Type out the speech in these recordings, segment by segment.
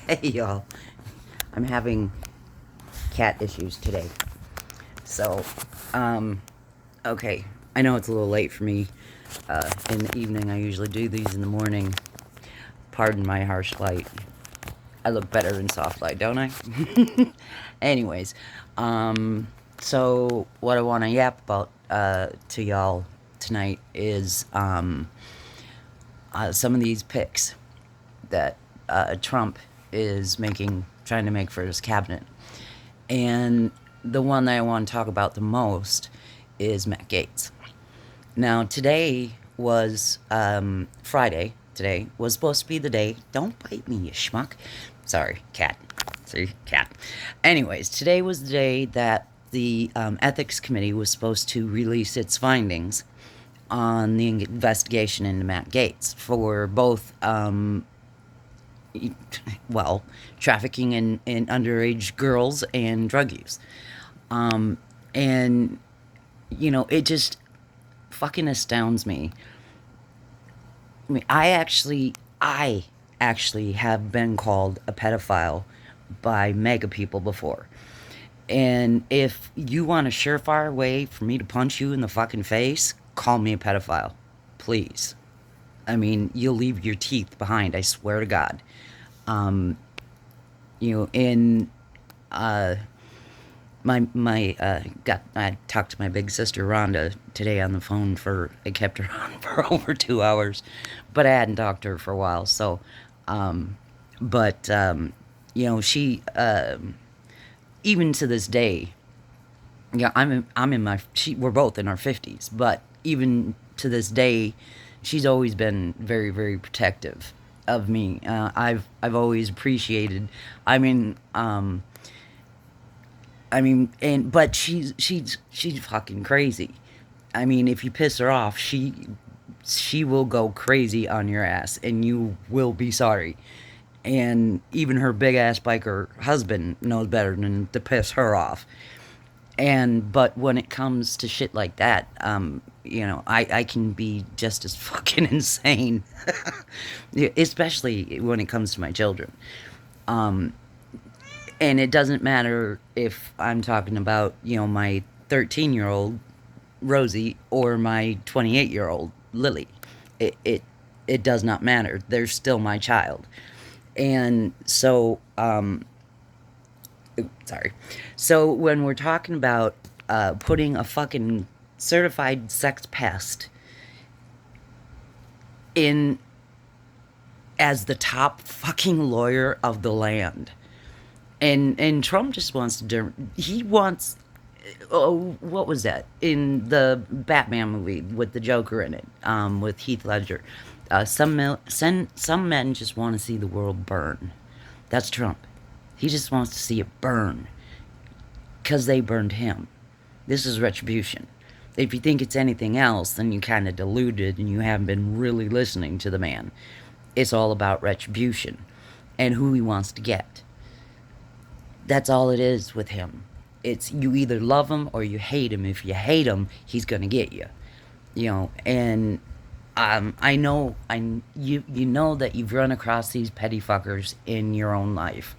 Hey y'all, I'm having cat issues today. So, um, okay, I know it's a little late for me in the evening. I usually do these in the morning. Pardon my harsh light. I look better in soft light, don't I? Anyways, so what I want to yap about to y'all tonight is some of these picks that Trump is trying to make for his cabinet. And the one that I want to talk about the most is Matt Gaetz. Now, today was Friday. Today was supposed to be the day. Don't bite me, you schmuck. Sorry, cat. See, cat. Anyways, today was the day that the ethics committee was supposed to release its findings on the investigation into Matt Gaetz for both well, trafficking in underage girls and drug use. And, it just fucking astounds me. I mean, I actually have been called a pedophile by mega people before. And if you want a surefire way for me to punch you in the fucking face, call me a pedophile. Please. I mean, you'll leave your teeth behind, I swear to God. Um, in I talked to my big sister Rhonda today on the phone I kept her on for over 2 hours, but I hadn't talked to her for a while. So, um, but she even to this day, yeah, I'm in we're both in our 50s, but even to this day, she's always been very, very protective of me. I've always appreciated. I mean, but she's fucking crazy. I mean, if you piss her off, she will go crazy on your ass, and you will be sorry. And even her big ass biker husband knows better than to piss her off. But when it comes to shit like that, I can be just as fucking insane, especially when it comes to my children. And it doesn't matter if I'm talking about, my 13-year-old Rosie or my 28-year-old Lily. It does not matter. They're still my child. And so, sorry. So when we're talking about putting a fucking certified sex pest in as the top fucking lawyer of the land, and Trump just wants to he wants what was that in the Batman movie with the Joker in it, with Heath Ledger. Some men just want to see the world burn. That's Trump. He just wants to see it burn because they burned him. This is retribution. If you think it's anything else, then you kind of deluded and you haven't been really listening to the man. It's all about retribution and who he wants to get. That's all it is with him. It's you either love him or you hate him. If you hate him, he's gonna get you. And I know you know that you've run across these petty fuckers in your own life.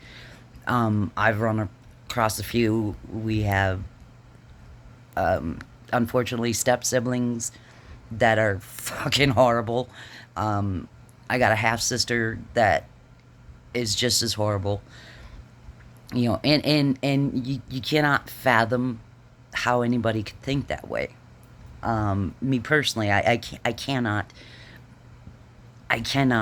I've run across a few. We have unfortunately step siblings that are fucking horrible. I got a half sister that is just as horrible. And you cannot fathom how anybody could think that way. Me personally, I cannot I can't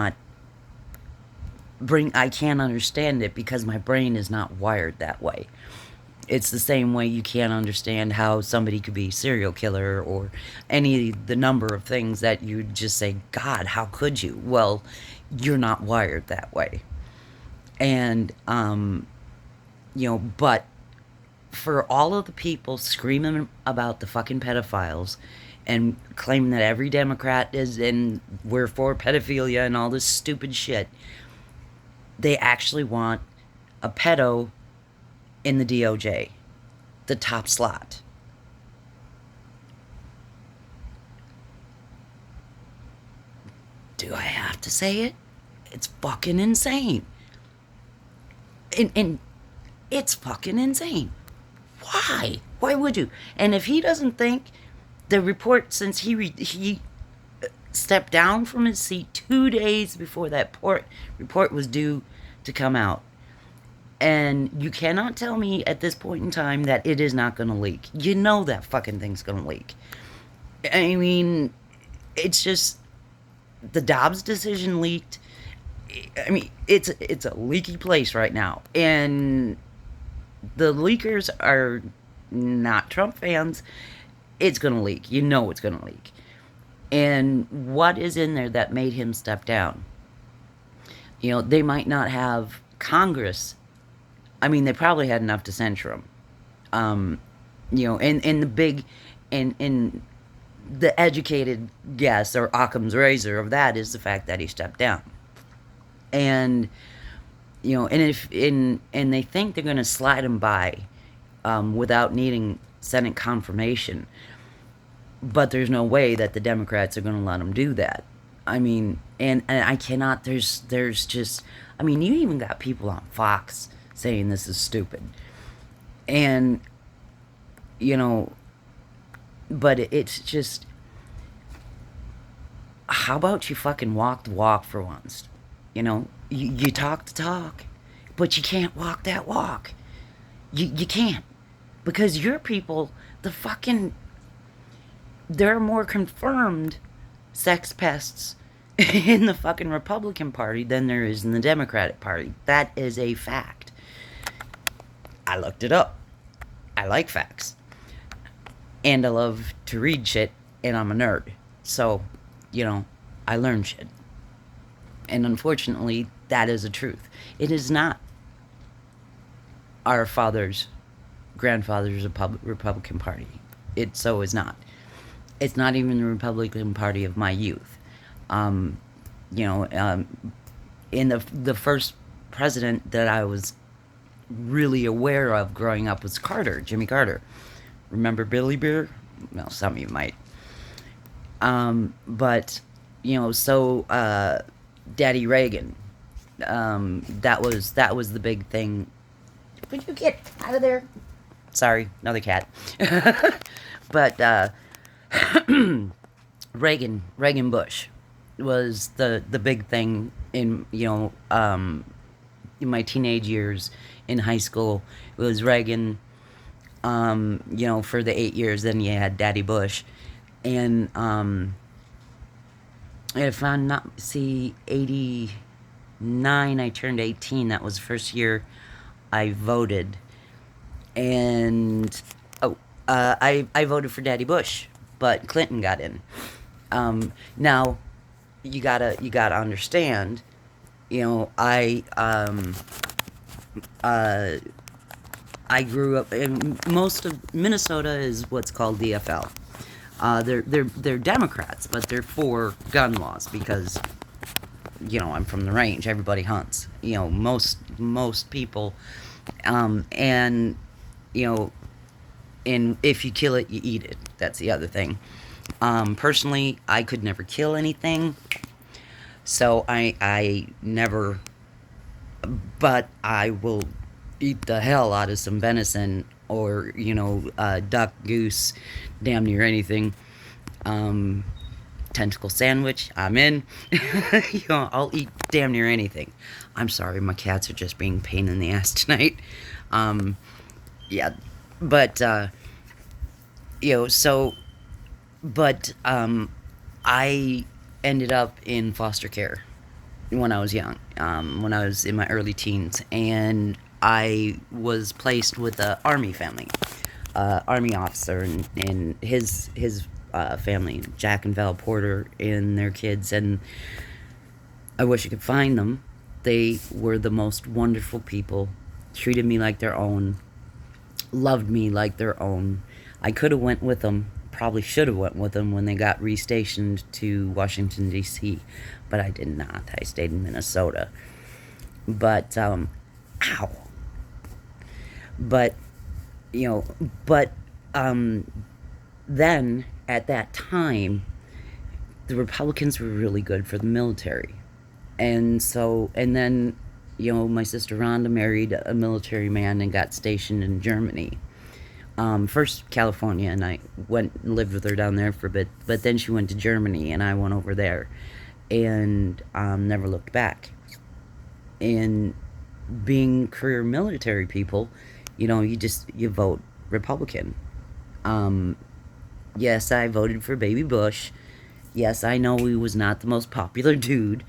understand it because my brain is not wired that way. It's the same way you can't understand how somebody could be a serial killer or the number of things that you just say, God, how could you? Well, you're not wired that way. And but for all of the people screaming about the fucking pedophiles and claiming that every Democrat is and we're for pedophilia and all this stupid shit, they actually want a pedo in the DOJ, the top slot. Do I have to say it? It's fucking insane. And it's fucking insane. Why? Why would you? And if he doesn't think the report, since he stepped down from his seat 2 days before that report was due to come out, and you cannot tell me at this point in time that it is not going to leak. You know that fucking thing's going to leak. I mean, it's just the Dobbs decision leaked. I mean, it's a leaky place right now, and the leakers are not Trump fans. It's going to leak. You know it's going to leak. And what is in there that made him step down? They might not have Congress. I mean, they probably had enough to censure him. And the big, and the educated guess, or Occam's razor of that, is the fact that he stepped down. And and they think they're going to slide him by without needing Senate confirmation, but there's no way that the Democrats are going to let him do that. I mean, and I cannot. There's just. I mean, you even got people on Fox saying this is stupid, and but it's just. How about you fucking walk the walk for once? You talk the talk, but you can't walk that walk. You can't. Because your people, there are more confirmed sex pests in the fucking Republican Party than there is in the Democratic Party. That is a fact. I looked it up. I like facts. And I love to read shit, and I'm a nerd. So, I learn shit. And unfortunately, that is the truth. It is not our grandfather's Republican Party. It so is not. It's not even the Republican Party of my youth. In the first president that I was really aware of growing up was Jimmy Carter. Remember Billy Beer? Well, some of you might. But Daddy Reagan. That was the big thing. Would you get out of there? Sorry, another cat. But Reagan Bush was the big thing in in my teenage years in high school. It was Reagan, for the 8 years. Then you had Daddy Bush, and if I'm not 89, I turned 18. That was the first year I voted, and I voted for Daddy Bush, but Clinton got in. Now, you gotta understand, I grew up in most of Minnesota is what's called DFL. They're Democrats, but they're for gun laws because I'm from the range. Everybody hunts. Most people, and and if you kill it, you eat it. That's the other thing. Personally, I could never kill anything, so I never. But I will eat the hell out of some venison or duck, goose, damn near anything. Tentacle sandwich, I'm in. I'll eat damn near anything. I'm sorry, my cats are just being pain in the ass tonight. Yeah, but I ended up in foster care when I was young, when I was in my early teens, and I was placed with an Army family, Army officer, and his family, Jack and Val Porter, and their kids, and I wish I could find them. They were the most wonderful people, treated me like their own, loved me like their own. I could have went with them, probably should have went with them when they got restationed to Washington, D.C., but I did not. I stayed in Minnesota. But, ow. But, then, at that time, the Republicans were really good for the military. And then My sister Rhonda married a military man and got stationed in Germany. First California, and I went and lived with her down there for a bit, but then she went to Germany, and I went over there, and never looked back. And being career military people, you vote Republican. Um, yes, I voted for Baby Bush. Yes, I know he was not the most popular dude,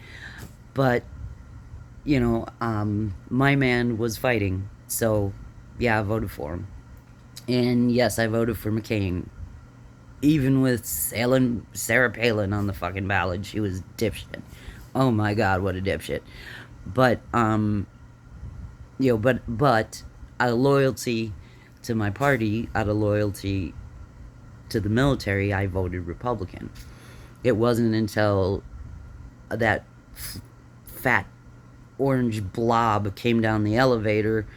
but my man was fighting, so yeah, I voted for him. And yes, I voted for McCain. Even with Sarah Palin on the fucking ballot, she was dipshit. Oh my god, what a dipshit. But but out of loyalty to my party, out of loyalty to the military, I voted Republican. It wasn't until that fat orange blob came down the elevator,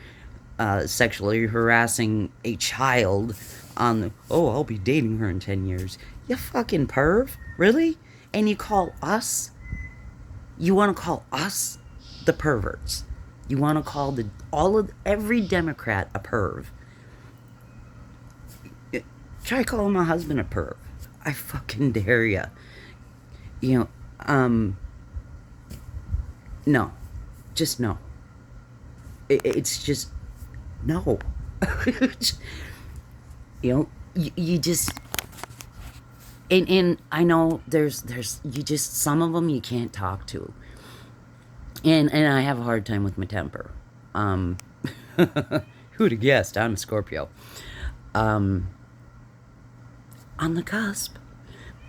sexually harassing a child on the, oh, I'll be dating her in 10 years. You fucking perv? Really? And you want to call us the perverts. You want to call every Democrat a perv. Try calling my husband a perv. I fucking dare ya. No. Just no. It's just no. You just, and I know there's you just, some of them you can't talk to, and I have a hard time with my temper. Who'd have guessed? I'm a Scorpio. On the cusp,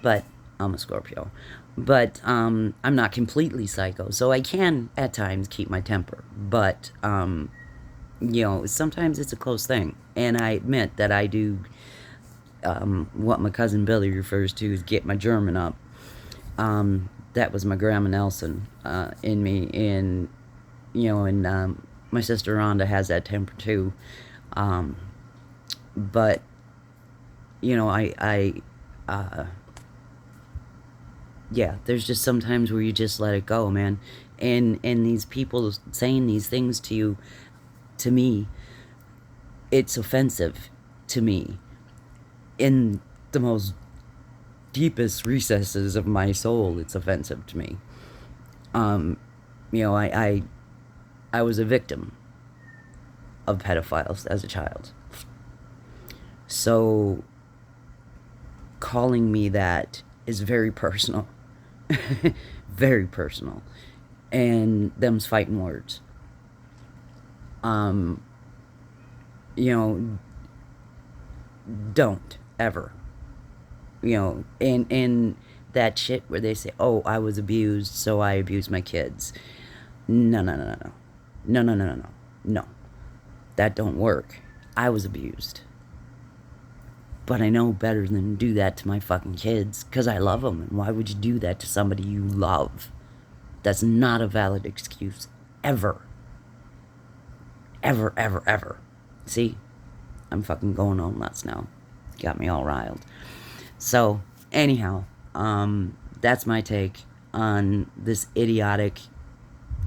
but I'm a Scorpio. But I'm not completely psycho, so I can at times keep my temper. But sometimes it's a close thing, and I admit that I do what my cousin Billy refers to as get my German up. That was my Grandma Nelson in me, and my sister Rhonda has that temper too. But yeah, there's just sometimes where you just let it go, man. And these people saying these things to you, to me, it's offensive to me in the most deepest recesses of my soul. It's offensive to me. I was a victim of pedophiles as a child, so calling me that is very personal. Very personal, and them's fighting words. Don't ever, and that shit where they say, oh, I was abused, so I abused my kids. No, no, no, no, no. No, no, no, no, no. No. That don't work. I was abused. But I know better than do that to my fucking kids, because I love them. And why would you do that to somebody you love? That's not a valid excuse. Ever. Ever, ever, ever. See? I'm fucking going all nuts now. Got me all riled. So, anyhow, that's my take on this idiotic,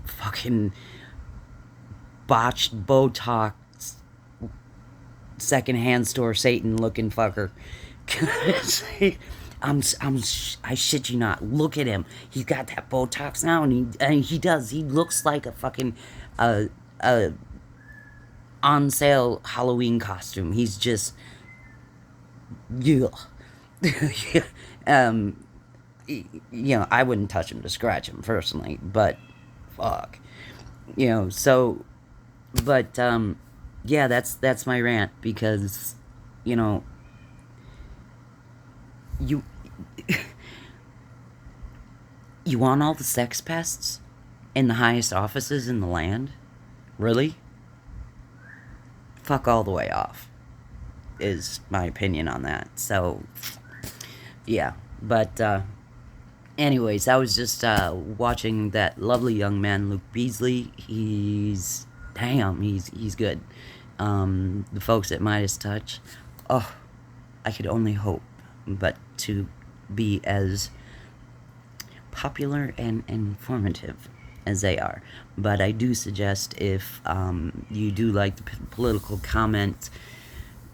fucking botched Botox secondhand store Satan looking fucker. I shit you not. Look at him. He's got that Botox now, and he does. He looks like a fucking on sale Halloween costume. He's just, yeah. I wouldn't touch him to scratch him personally, but fuck, So, but yeah, that's my rant, because you you want all the sex pests in the highest offices in the land? Really? Fuck all the way off, is my opinion on that. So, yeah. But, anyways, I was just watching that lovely young man, Luke Beasley. He's good. The folks at Midas Touch, oh, I could only hope but to be as popular and informative as they are. But I do suggest, if you do like the political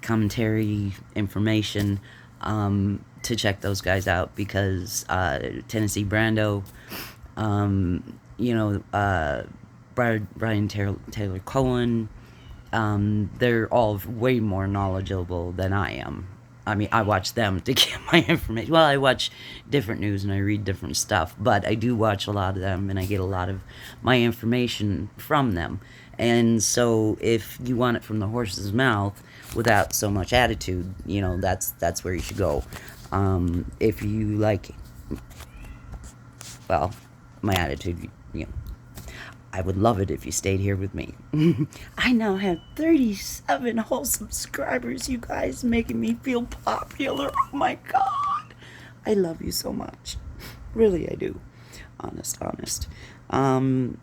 commentary information, to check those guys out, because Tennessee Brando, Brian Taylor Cohen, they're all way more knowledgeable than I am. I mean, I watch them to get my information. Well, I watch different news and I read different stuff, but I do watch a lot of them, and I get a lot of my information from them. And so if you want it from the horse's mouth without so much attitude, that's where you should go. If you like, well, my attitude, I would love it if you stayed here with me. I now have 37 whole subscribers, you guys, making me feel popular. Oh my God. I love you so much. Really, I do. Honest. And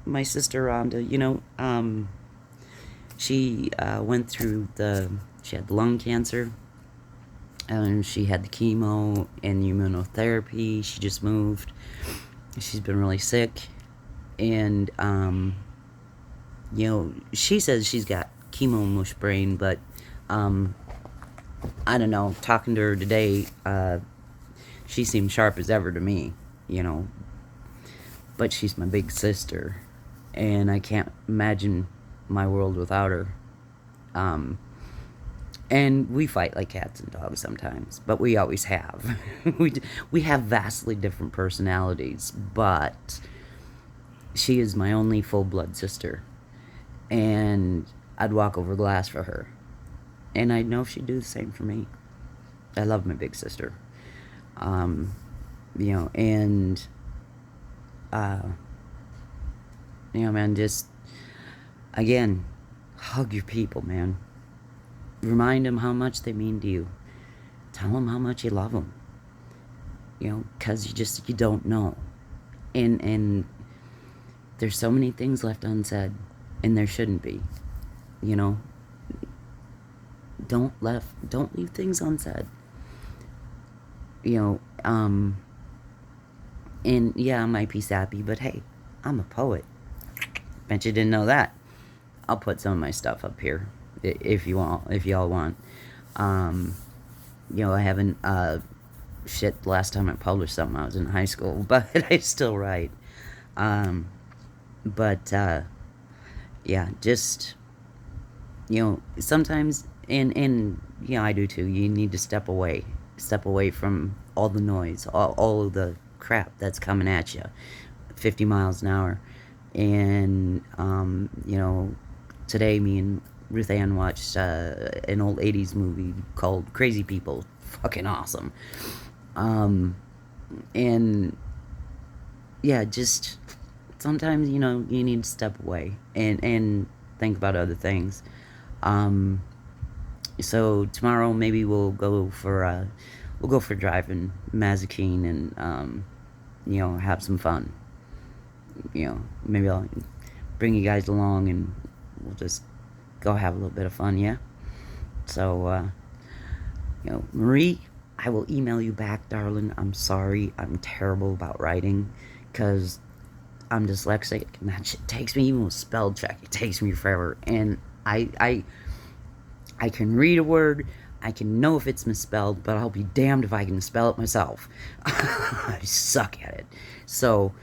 my sister Rhonda, she went through she had lung cancer. And she had the chemo and the immunotherapy. She just moved. She's been really sick, and she says she's got chemo mush brain, but I don't know. Talking to her today, she seemed sharp as ever to me, but she's my big sister, and I can't imagine my world without her. And we fight like cats and dogs sometimes, but we always have. we have vastly different personalities, but she is my only full-blood sister. And I'd walk over glass for her. And I know she'd do the same for me. I love my big sister. Man, just, again, hug your people, man. Remind them how much they mean to you. Tell them how much you love them. Because you don't know. And there's so many things left unsaid, and there shouldn't be. Don't leave things unsaid. And yeah, I might be sappy, but hey, I'm a poet. Bet you didn't know that. I'll put some of my stuff up here if y'all want. I haven't the last time I published something I was in high school, but I still write. Yeah, just sometimes, and I do too, you need to step away from all the noise, all of the crap that's coming at you 50 miles an hour. And today me and Ruth Ann watched an old 80s movie called Crazy People. Fucking awesome. And yeah, just sometimes you need to step away and think about other things. So tomorrow maybe we'll go for driving Mazikeen and have some fun. Maybe I'll bring you guys along and we'll just go have a little bit of fun, yeah? So, Marie, I will email you back, darling. I'm sorry. I'm terrible about writing because I'm dyslexic, and that shit takes me, even with spell check, it takes me forever. And I can read a word, I can know if it's misspelled, but I'll be damned if I can spell it myself. I suck at it. So,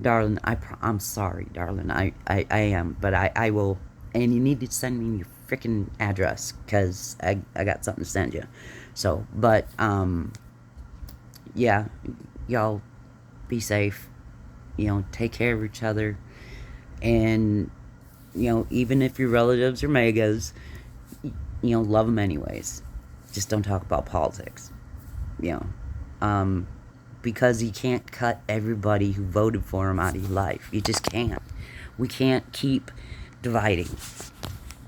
darling, I'm sorry, darling. I am, but I will. And you need to send me your freaking address, because I got something to send you. So, but, yeah, y'all be safe. Take care of each other. And, even if your relatives are megas, love them anyways. Just don't talk about politics. Because you can't cut everybody who voted for him out of your life. You just can't. We can't keep dividing.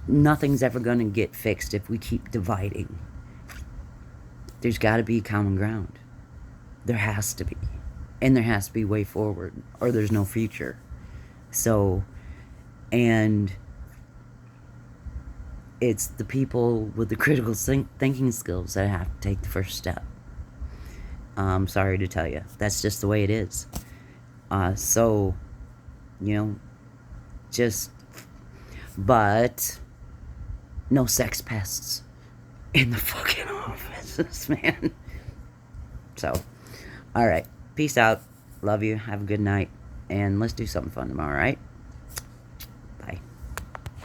Nothing's ever going to get fixed if we keep dividing. There's got to be common ground. There has to be. And there has to be a way forward, or there's no future. So, and it's the people with the critical thinking skills that have to take the first step. I'm sorry to tell you. That's just the way it is. So, you know, just, but no sex pests in the fucking offices, man. So, all right. Peace out. Love you. Have a good night. And let's do something fun tomorrow, all right?